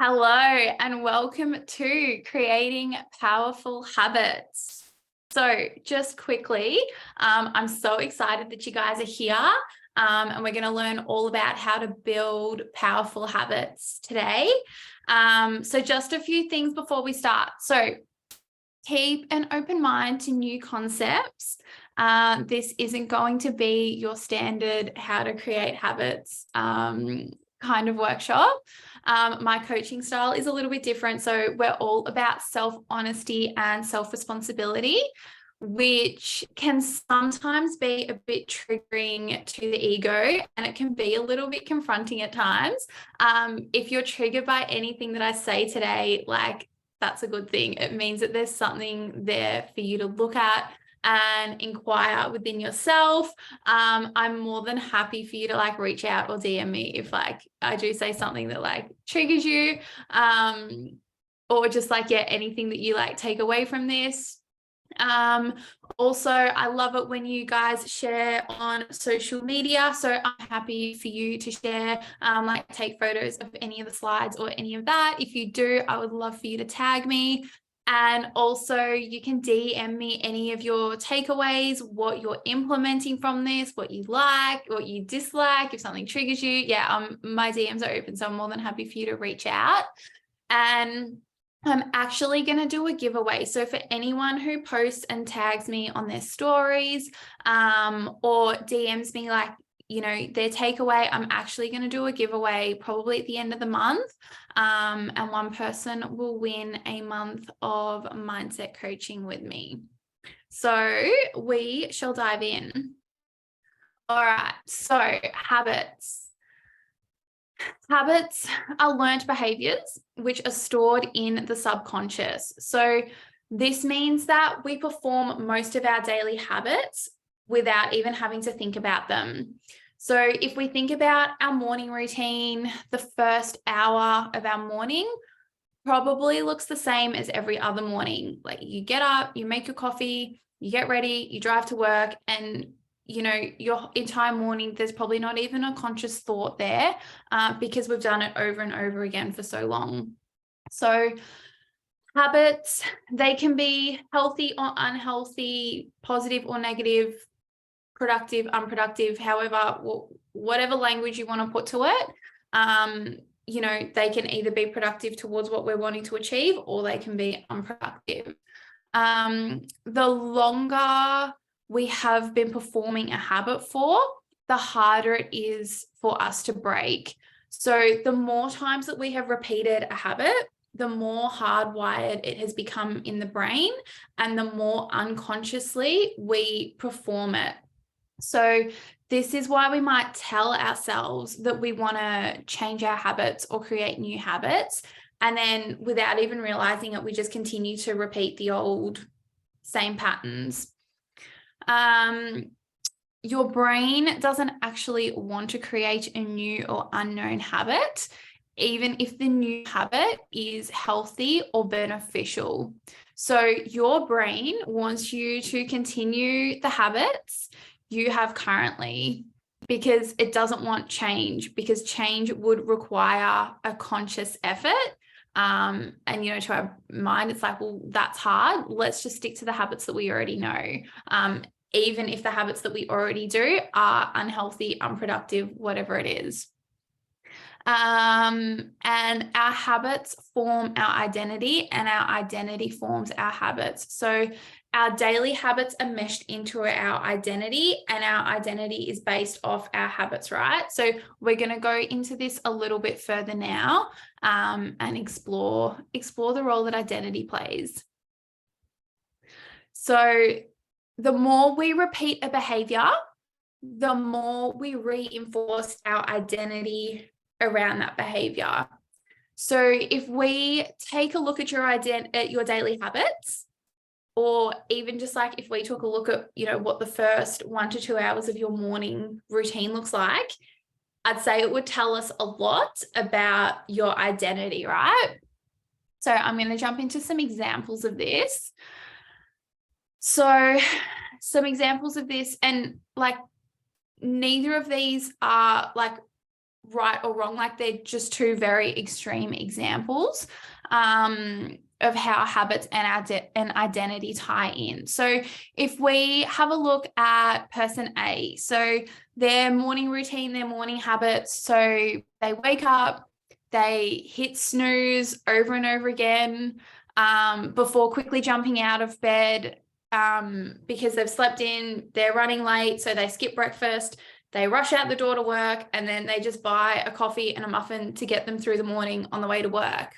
Hello and welcome to Creating Powerful Habits. So just quickly, I'm so excited that you guys are here and we're going to learn all about how to build powerful habits today. So just a few things before we start. So keep an open mind to new concepts. This isn't going to be your standard how to create habits kind of workshop. My coaching style is a little bit different. So we're all about self-honesty and self-responsibility, which can sometimes be a bit triggering to the ego, and it can be a little bit confronting at times. If you're triggered by anything that I say today, that's a good thing. It means that there's something there for you to look at and inquire within yourself. I'm more than happy for you to reach out or DM me if I do say something that triggers you, or just anything that you take away from this. Also, I love it when you guys share on social media. So I'm happy for you to share, take photos of any of the slides or any of that. If you do, I would love for you to tag me. And also you can DM me any of your takeaways, what you're implementing from this, what you like, what you dislike, if something triggers you. My DMs are open, so I'm more than happy for you to reach out. And I'm actually going to do a giveaway. So for anyone who posts and tags me on their stories, or DMs me their takeaway, I'm actually going to do a giveaway probably at the end of the month. And one person will win a month of mindset coaching with me. So we shall dive in. All right. So habits. Habits are learned behaviors which are stored in the subconscious. So this means that we perform most of our daily habits without even having to think about them. So if we think about our morning routine, the first hour of our morning probably looks the same as every other morning. You get up, you make your coffee, you get ready, you drive to work, and your entire morning, there's probably not even a conscious thought there, because we've done it over and over again for so long. So habits, they can be healthy or unhealthy, positive or negative, productive, unproductive, however, whatever language you want to put to it. They can either be productive towards what we're wanting to achieve, or they can be unproductive. The longer we have been performing a habit for, the harder it is for us to break. So the more times that we have repeated a habit, the more hardwired it has become in the brain, and the more unconsciously we perform it. So this is why we might tell ourselves that we want to change our habits or create new habits, and then without even realizing it, we just continue to repeat the old same patterns. Your brain doesn't actually want to create a new or unknown habit, even if the new habit is healthy or beneficial. So your brain wants you to continue the habits you have currently, because it doesn't want change, because change would require a conscious effort. And to our mind, it's well, that's hard. Let's just stick to the habits that we already know. Even if the habits that we already do are unhealthy, unproductive, whatever it is. And our habits form our identity, and our identity forms our habits. So our daily habits are meshed into our identity, and our identity is based off our habits, right? So we're going to go into this a little bit further now, and explore the role that identity plays. So the more we repeat a behavior, the more we reinforce our identity around that behavior. So if we take a look at your daily habits, or even just if we took a look at, what the first 1 to 2 hours of your morning routine looks like, I'd say it would tell us a lot about your identity, right? So I'm going to jump into some examples of this. So some examples of this, and neither of these are right or wrong. Like they're just two very extreme examples of how habits and identity tie in. So if we have a look at person A, so their morning routine, their morning habits, so they wake up, they hit snooze over and over again before quickly jumping out of bed because they've slept in, they're running late, so they skip breakfast, they rush out the door to work, and then they just buy a coffee and a muffin to get them through the morning on the way to work.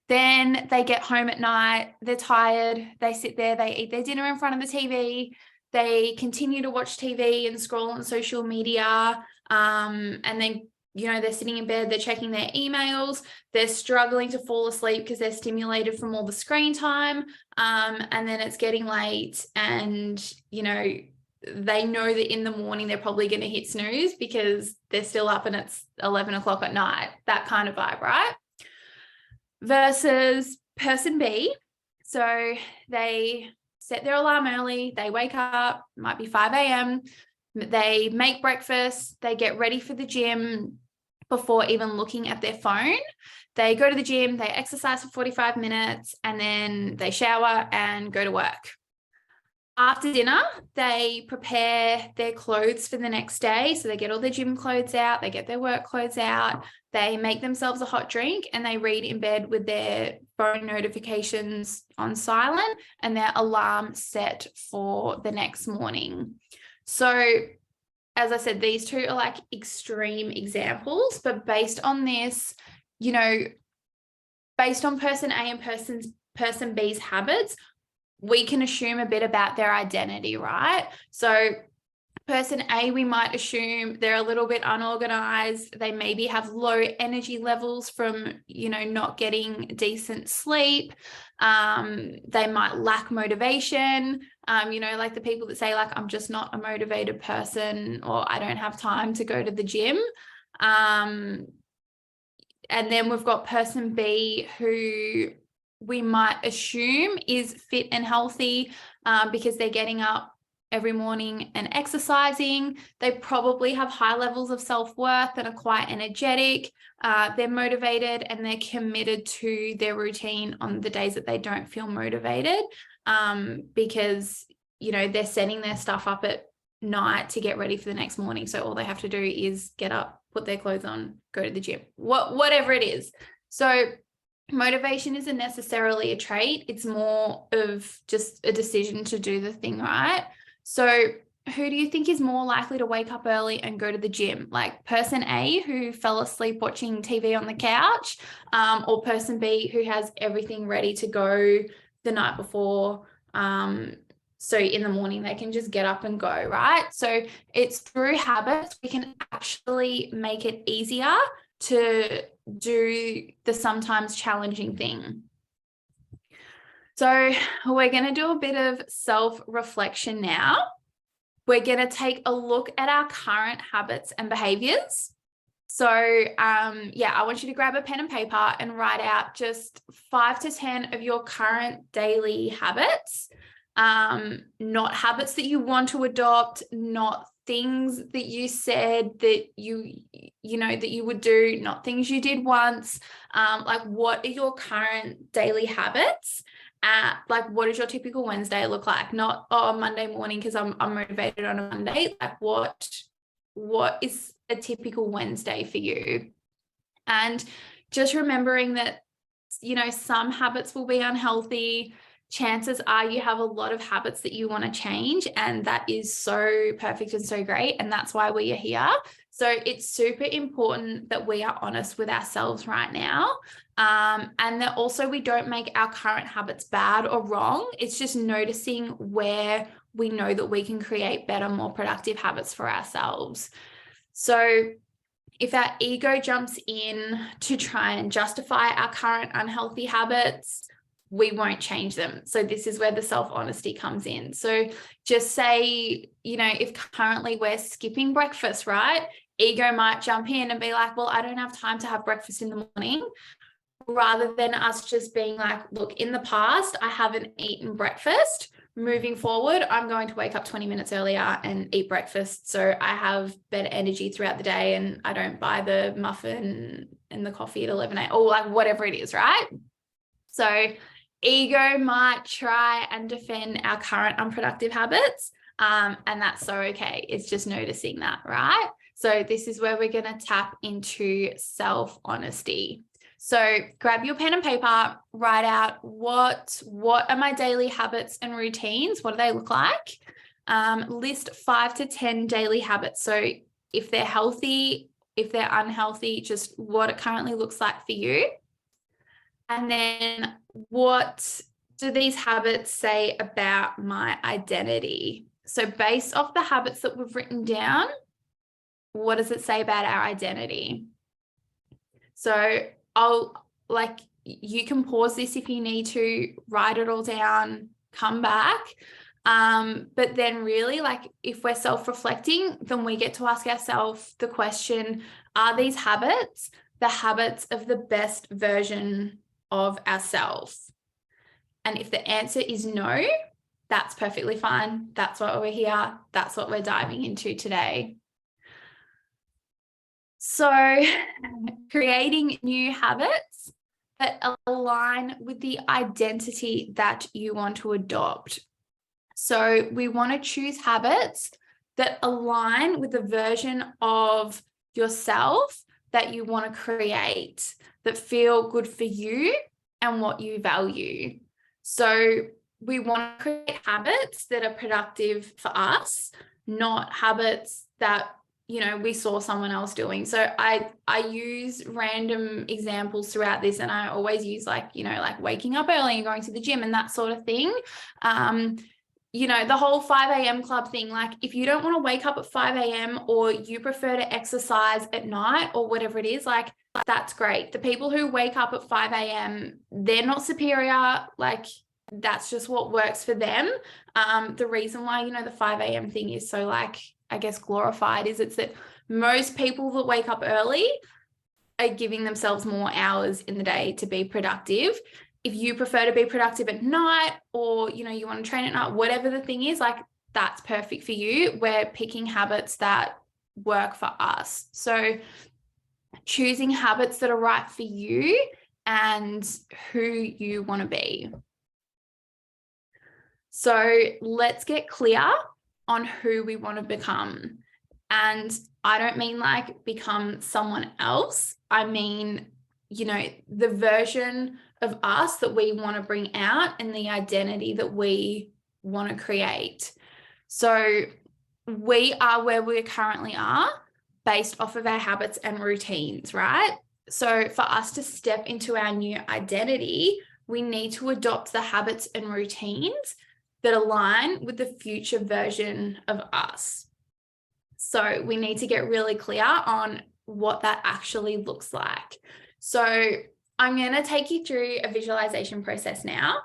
Then they get home at night, they're tired, they sit there, they eat their dinner in front of the TV, they continue to watch TV and scroll on social media, and then they're sitting in bed, they're checking their emails, they're struggling to fall asleep because they're stimulated from all the screen time, and then it's getting late, and they know that in the morning they're probably going to hit snooze because they're still up and it's 11 o'clock at night, that kind of vibe, right? Versus person B, so they set their alarm early, they wake up, might be 5 a.m., they make breakfast, they get ready for the gym before even looking at their phone. They go to the gym, they exercise for 45 minutes, and then they shower and go to work. After dinner, they prepare their clothes for the next day. So they get all their gym clothes out, they get their work clothes out, they make themselves a hot drink, and they read in bed with their phone notifications on silent and their alarm set for the next morning. So as I said, these two are like extreme examples, but based on this, based on person A and person B's habits, we can assume a bit about their identity, right? So person A, we might assume they're a little bit unorganized. They maybe have low energy levels from, not getting decent sleep. They might lack motivation. Like the people that say like, I'm just not a motivated person, or I don't have time to go to the gym. And then we've got person B, who we might assume is fit and healthy because they're getting up every morning and exercising. They probably have high levels of self-worth and are quite energetic. They're motivated and they're committed to their routine on the days that they don't feel motivated because, they're setting their stuff up at night to get ready for the next morning. So all they have to do is get up, put their clothes on, go to the gym, whatever it is. So motivation isn't necessarily a trait. It's more of just a decision to do the thing, right? So who do you think is more likely to wake up early and go to the gym? Like person A, who fell asleep watching TV on the couch, or person B, who has everything ready to go the night before. So in the morning, they can just get up and go, right? So it's through habits, we can actually make it easier to do the sometimes challenging thing. So we're going to do a bit of self-reflection now. We're going to take a look at our current habits and behaviors. So I want you to grab a pen and paper and write out just 5 to 10 of your current daily habits, not habits that you want to adopt, not things that you said that that you would do, not things you did once. Like, what are your current daily habits? Like, what does your typical Wednesday look like? Not Monday morning because I'm motivated on a Monday. Like, what is a typical Wednesday for you? And just remembering that some habits will be unhealthy. Chances are you have a lot of habits that you want to change, and that is so perfect and so great, and that's why we are here. So it's super important that we are honest with ourselves right now, and that also we don't make our current habits bad or wrong. It's just noticing where we know that we can create better, more productive habits for ourselves. So if our ego jumps in to try and justify our current unhealthy habits, we won't change them. So this is where the self-honesty comes in. So just say, if currently we're skipping breakfast, right? Ego might jump in and be like, well, I don't have time to have breakfast in the morning. Rather than us just being like, look, in the past, I haven't eaten breakfast. moving forward, I'm going to wake up 20 minutes earlier and eat breakfast, so I have better energy throughout the day, and I don't buy the muffin and the coffee at 11 a.m. or like whatever it is, right? So ego might try and defend our current unproductive habits, and that's so okay. It's just noticing that, right? So this is where we're going to tap into self-honesty. So grab your pen and paper, write out what are my daily habits and routines? What do they look like? List 5 to 10 daily habits. So if they're healthy, if they're unhealthy, just what it currently looks like for you. And then what do these habits say about my identity? So based off the habits that we've written down, what does it say about our identity? So you can pause this if you need to, write it all down, come back. But then really, like, if we're self-reflecting, then we get to ask ourselves the question, are these habits the habits of the best version of ourselves? And if the answer is no, that's perfectly fine. That's what we're here. That's what we're diving into today. So creating new habits that align with the identity that you want to adopt. So we want to choose habits that align with the version of yourself that you want to create, that feel good for you and what you value. So we want to create habits that are productive for us, not habits that we saw someone else doing. So I use random examples throughout this, and I always use like waking up early and going to the gym and that sort of thing. The whole 5 a.m. club thing, like if you don't want to wake up at 5 a.m. or you prefer to exercise at night or whatever it is, like that's great. The people who wake up at 5 a.m., they're not superior. Like that's just what works for them. The reason why, the 5 a.m. thing is so I guess glorified is it's that most people that wake up early are giving themselves more hours in the day to be productive. If you prefer to be productive at night, or you want to train at night, whatever the thing is, like that's perfect for you. We're picking habits that work for us. So choosing habits that are right for you and who you want to be. So let's get clear on who we want to become. And I don't mean like become someone else. I mean, the version of us that we want to bring out and the identity that we want to create. So we are where we currently are based off of our habits and routines, right? So for us to step into our new identity, we need to adopt the habits and routines that align with the future version of us. So we need to get really clear on what that actually looks like. So I'm going to take you through a visualization process now,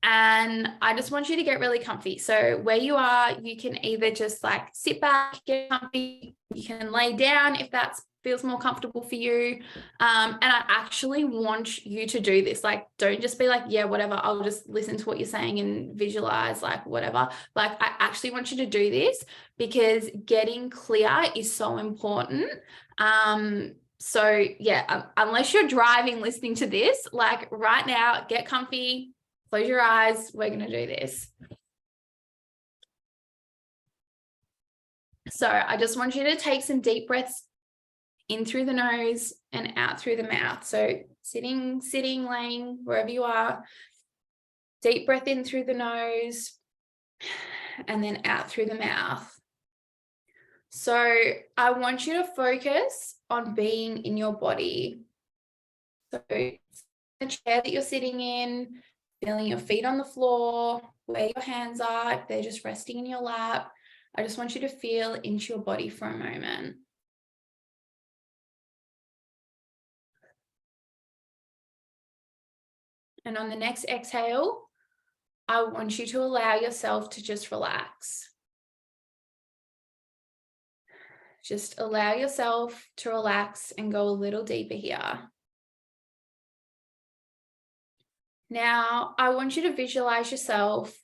and I just want you to get really comfy. So where you are, you can either just like sit back, get comfy, you can lay down if that feels more comfortable for you. And I actually want you to do this. Like, don't just be like, yeah, whatever, I'll just listen to what you're saying and visualize, like whatever. Like, I actually want you to do this because getting clear is so important. So yeah, unless you're driving, listening to this, like right now, get comfy, close your eyes. We're going to do this. So I just want you to take some deep breaths in through the nose and out through the mouth. So sitting, laying, wherever you are, deep breath in through the nose and then out through the mouth. So I want you to focus on being in your body. So the chair that you're sitting in, feeling your feet on the floor, where your hands are, if they're just resting in your lap. I just want you to feel into your body for a moment. And on the next exhale, I want you to allow yourself to just relax. Just allow yourself to relax and go a little deeper here. Now, I want you to visualize yourself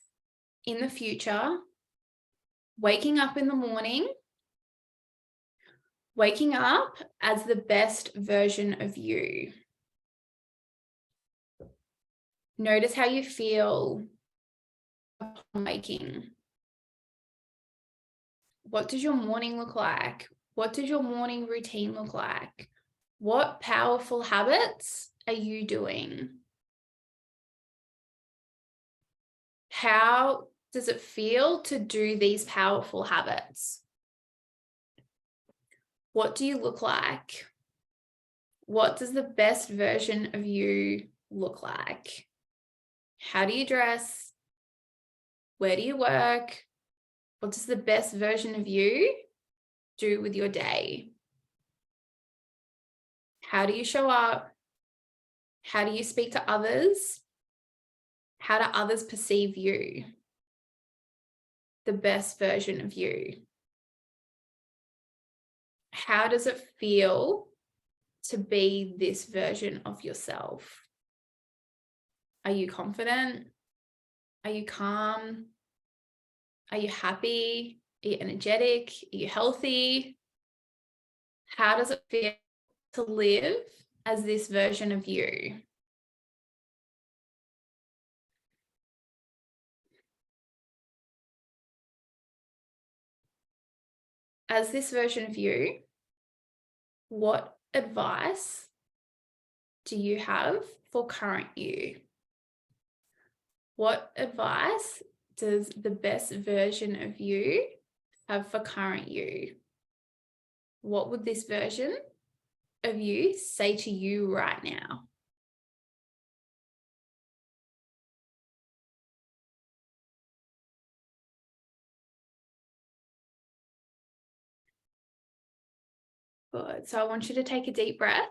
in the future, waking up in the morning, waking up as the best version of you. Notice how you feel upon waking. What does your morning look like? What does your morning routine look like? What powerful habits are you doing? How does it feel to do these powerful habits? What do you look like? What does the best version of you look like? How do you dress? Where do you work? What does the best version of you do with your day? How do you show up? How do you speak to others? How do others perceive you? The best version of you. How does it feel to be this version of yourself? Are you confident? Are you calm? Are you happy? Are you energetic? Are you healthy? How does it feel to live as this version of you? As this version of you, what advice do you have for current you? What advice does the best version of you have for current you? What would this version of you say to you right now? Good. So I want you to take a deep breath.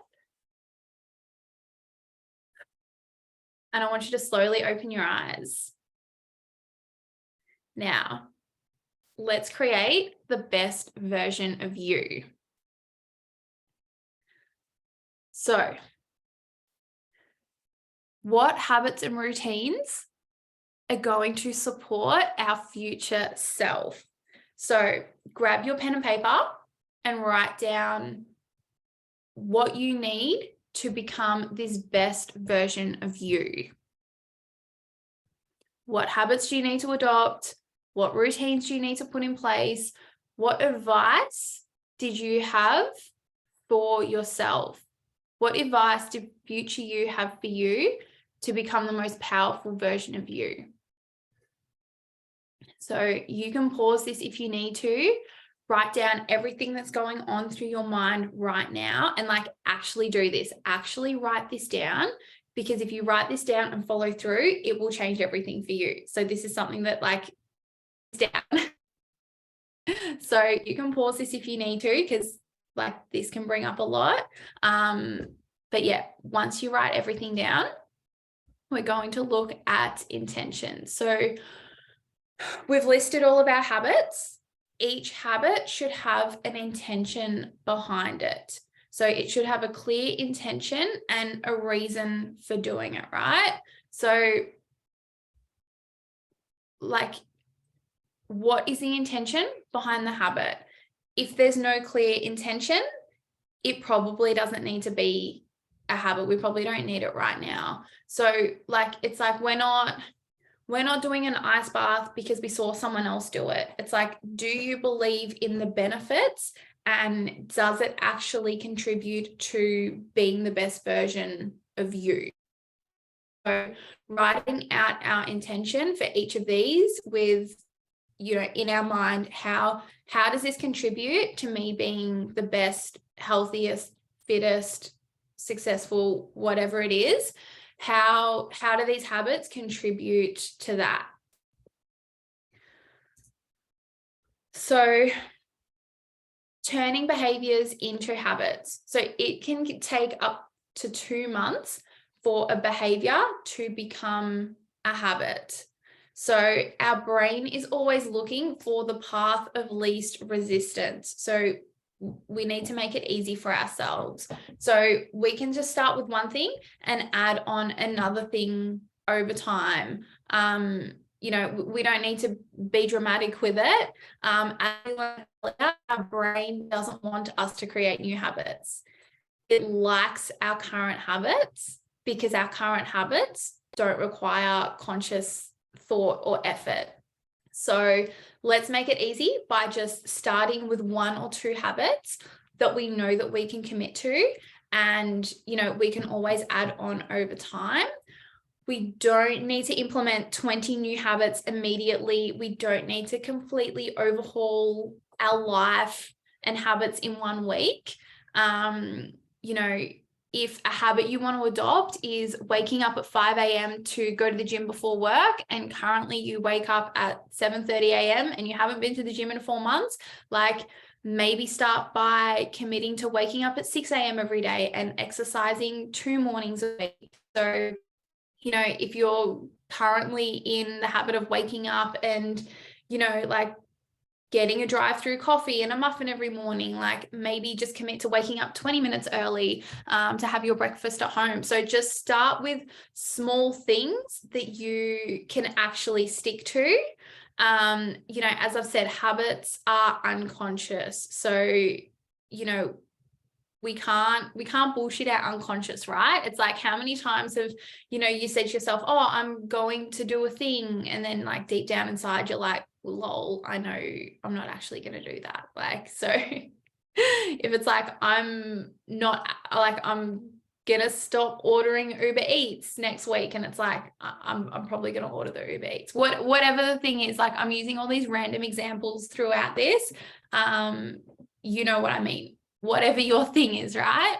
And I want you to slowly open your eyes. Now, let's create the best version of you. So, what habits and routines are going to support our future self? So, grab your pen and paper and write down what you need to become this best version of you. What habits do you need to adopt? What routines do you need to put in place? What advice did you have for yourself? What advice did future you have for you to become the most powerful version of you? So you can pause this if you need to. Write down everything that's going on through your mind right now and actually do this. Actually write this down, because if you write this down and follow through, it will change everything for you. So this is something that down. So you can pause this if you need to, because this can bring up a lot. But yeah, once you write everything down, we're going to look at intention. So we've listed all of our habits. Each habit should have an intention behind it. So it should have a clear intention and a reason for doing it, right? So what is the intention behind the habit? If there's no clear intention, it probably doesn't need to be a habit. We probably don't need it right now. So we're not doing an ice bath because we saw someone else do it. It's do you believe in the benefits, and does it actually contribute to being the best version of you? So writing out our intention for each of these with, in our mind, how does this contribute to me being the best, healthiest, fittest, successful, whatever it is? How do these habits contribute to that? So turning behaviors into habits. So it can take up to 2 months for a behavior to become a habit. So our brain is always looking for the path of least resistance. So we need to make it easy for ourselves. So we can just start with one thing and add on another thing over time. we don't need to be dramatic with it. Our brain doesn't want us to create new habits. It likes our current habits because our current habits don't require conscious thought or effort. So let's make it easy by just starting with 1 or 2 habits that we know that we can commit to, and we can always add on over time. We don't need to implement 20 new habits immediately. We don't need to completely overhaul our life and habits in 1 week. If a habit you want to adopt is waking up at 5 a.m. to go to the gym before work, and currently you wake up at 7:30 a.m. and you haven't been to the gym in 4 months, like maybe start by committing to waking up at 6 a.m. every day and exercising 2 mornings a week. So, if you're currently in the habit of waking up and, like getting a drive-through coffee and a muffin every morning, like maybe just commit to waking up 20 minutes early to have your breakfast at home. So just start with small things that you can actually stick to. As I've said, habits are unconscious. So, we can't bullshit our unconscious, right? It's like, how many times have, you said to yourself, oh, I'm going to do a thing. And then like deep down inside, you're like, lol, I know I'm not actually going to do that. Like, so if it's like, I'm going to stop ordering Uber Eats next week. And it's like, I'm probably going to order the Uber Eats. Whatever the thing is, like, I'm using all these random examples throughout this. You know what I mean? Whatever your thing is, right?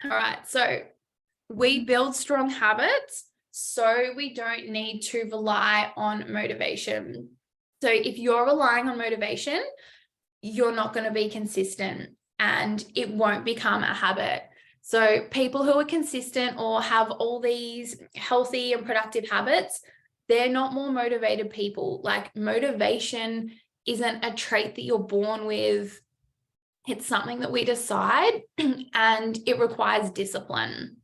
All right. So we build strong habits so we don't need to rely on motivation. So if you're relying on motivation, you're not going to be consistent and it won't become a habit. So people who are consistent or have all these healthy and productive habits, they're not more motivated people. Like, motivation isn't a trait that you're born with. It's something that we decide and it requires discipline.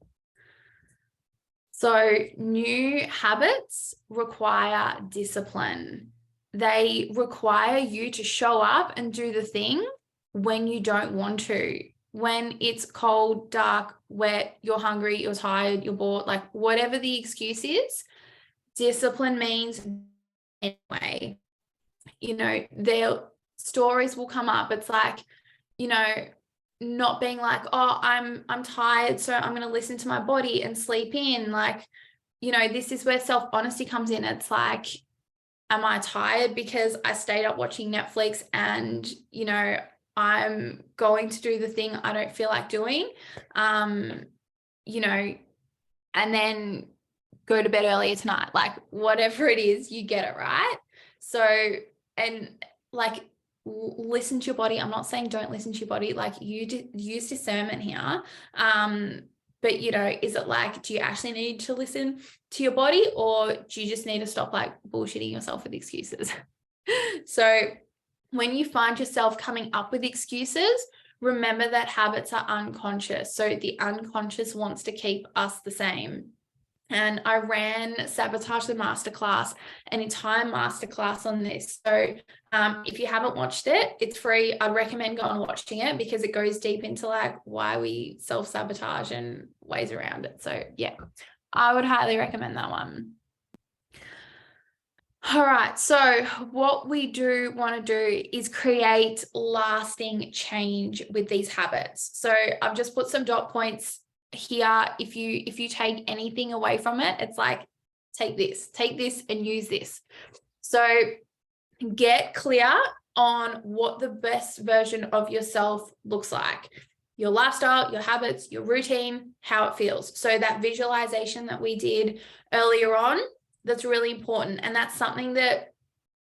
So new habits require discipline. They require you to show up and do the thing when you don't want to. When it's cold, dark, wet, you're hungry, you're tired, you're bored, like whatever the excuse is, discipline means anyway. Their stories will come up. It's like, not being like, oh, I'm tired, so I'm going to listen to my body and sleep in. Like, this is where self-honesty comes in. It's like, am I tired because I stayed up watching Netflix and, I'm going to do the thing I don't feel like doing, and then go to bed earlier tonight, like whatever it is, you get it, right? So, and like, listen to your body. I'm not saying don't listen to your body, like use discernment here. But is it like, do you actually need to listen to your body, or do you just need to stop like bullshitting yourself with excuses? So when you find yourself coming up with excuses, remember that habits are unconscious. So the unconscious wants to keep us the same. And I ran Sabotage the Masterclass, an entire masterclass on this. So if you haven't watched it, it's free. I'd recommend going and watching it because it goes deep into like why we self-sabotage and ways around it. So yeah, I would highly recommend that one. All right. So what we do want to do is create lasting change with these habits. So I've just put some dot points here. If you take anything away from it, it's like, take this and use this. So get clear on what the best version of yourself looks like. Your lifestyle, your habits, your routine, how it feels. So that visualization that we did earlier on, that's really important. And that's something that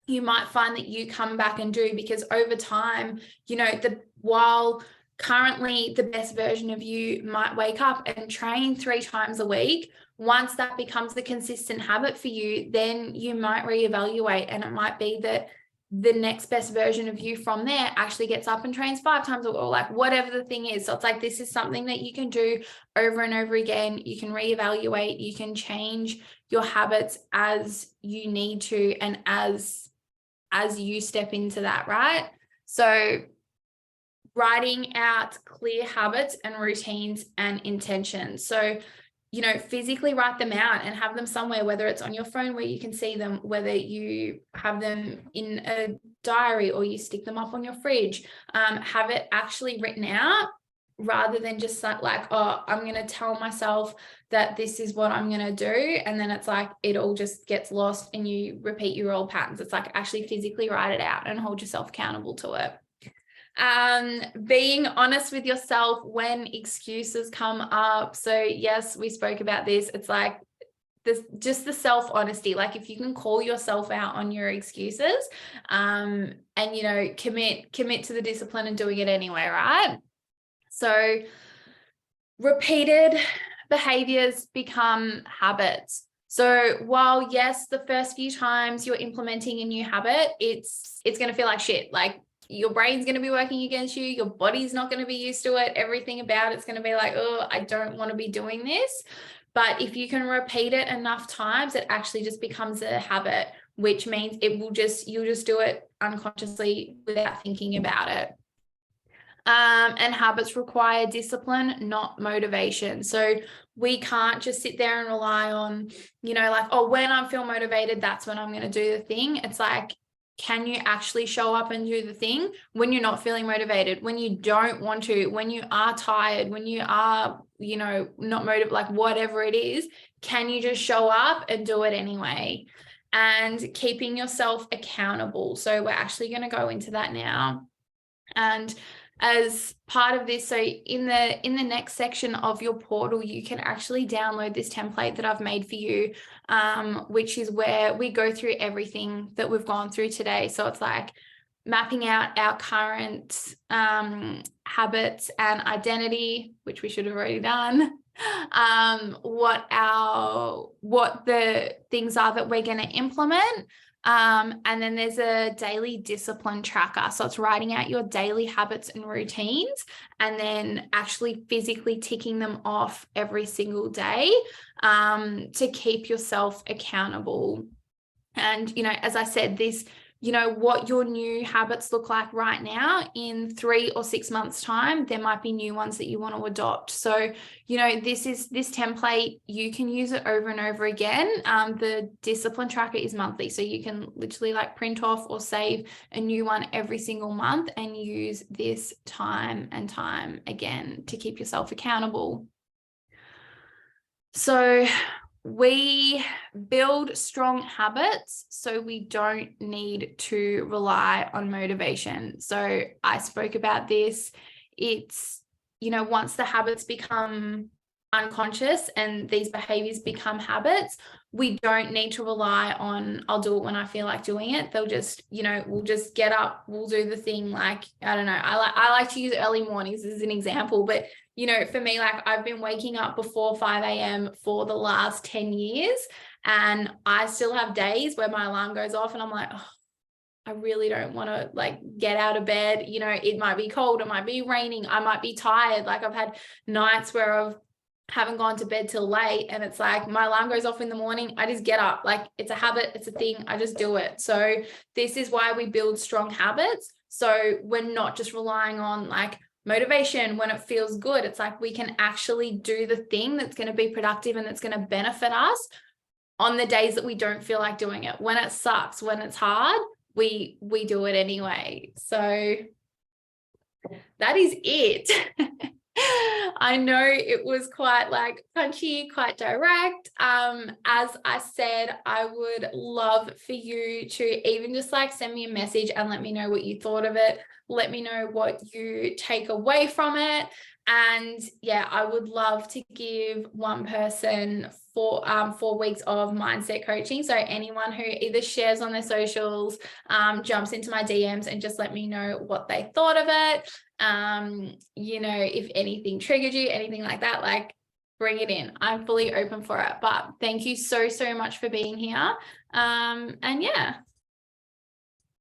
you might find that you come back and do, because over time, while currently the best version of you might wake up and train 3 times a week, once that becomes the consistent habit for you, then you might reevaluate, and it might be that the next best version of you from there actually gets up and trains 5 times or like whatever the thing is. So it's like, this is something that you can do over and over again. You can reevaluate, you can change your habits as you need to, and as you step into that, right? So writing out clear habits and routines and intentions. So, you know, physically write them out and have them somewhere, whether it's on your phone where you can see them, whether you have them in a diary or you stick them up on your fridge. Have it actually written out, rather than just like, oh, I'm going to tell myself that this is what I'm going to do. And then it's like, it all just gets lost and you repeat your old patterns. It's like, actually physically write it out and hold yourself accountable to it. Being honest with yourself when excuses come up. So yes, we spoke about this. It's like this, just the self-honesty. Like if you can call yourself out on your excuses, and, you know, commit to the discipline and doing it anyway, right? So repeated behaviors become habits. So while yes, the first few times you're implementing a new habit, it's going to feel like shit. Like your brain's going to be working against you. Your body's not going to be used to it. Everything about it's going to be like, oh, I don't want to be doing this. But if you can repeat it enough times, it actually just becomes a habit, which means you'll just do it unconsciously without thinking about it. And habits require discipline, not motivation. So we can't just sit there and rely on, you know, like, oh, when I feel motivated, that's when I'm going to do the thing. It's like, can you actually show up and do the thing when you're not feeling motivated, when you don't want to, when you are tired, when you are, you know, not motivated, like whatever it is, can you just show up and do it anyway? And keeping yourself accountable. So we're actually going to go into that now. And as part of this, so in the next section of your portal, you can actually download this template that I've made for you, which is where we go through everything that we've gone through today. So it's like mapping out our current habits and identity, which we should have already done. What the things are that we're going to implement. And then there's a daily discipline tracker. So it's writing out your daily habits and routines and then actually physically ticking them off every single day, to keep yourself accountable. And, you know, as I said, this, you know, what your new habits look like right now, in 3 or 6 months' time, there might be new ones that you want to adopt. So, you know, this template, you can use it over and over again. The discipline tracker is monthly. So you can literally like print off or save a new one every single month and use this time and time again to keep yourself accountable. So we build strong habits so we don't need to rely on motivation. So I spoke about this. It's, you know, once the habits become unconscious and these behaviors become habits, we don't need to rely on, I'll do it when I feel like doing it. They'll just, you know, we'll just get up, we'll do the thing. Like, I don't know, I like to use early mornings as an example, but you know, for me, like I've been waking up before 5 a.m. for the last 10 years, and I still have days where my alarm goes off and I'm like, oh, I really don't want to like get out of bed. You know, it might be cold, it might be raining, I might be tired. Like I've had nights where I haven't gone to bed till late, and it's like my alarm goes off in the morning, I just get up. Like it's a habit, it's a thing, I just do it. So this is why we build strong habits. So we're not just relying on like motivation when it feels good. It's like we can actually do the thing that's going to be productive and that's going to benefit us on the days that we don't feel like doing it. When it sucks, when it's hard, we do it anyway. So that is it. I know it was quite like punchy, quite direct. As I said, I would love for you to even just like send me a message and let me know what you thought of it. Let me know what you take away from it. And yeah, I would love to give one person 4 weeks of mindset coaching. So anyone who either shares on their socials, jumps into my DMs and just let me know what they thought of it. You know, if anything triggered you, anything like that, like bring it in. I'm fully open for it. But thank you so much for being here. And yeah.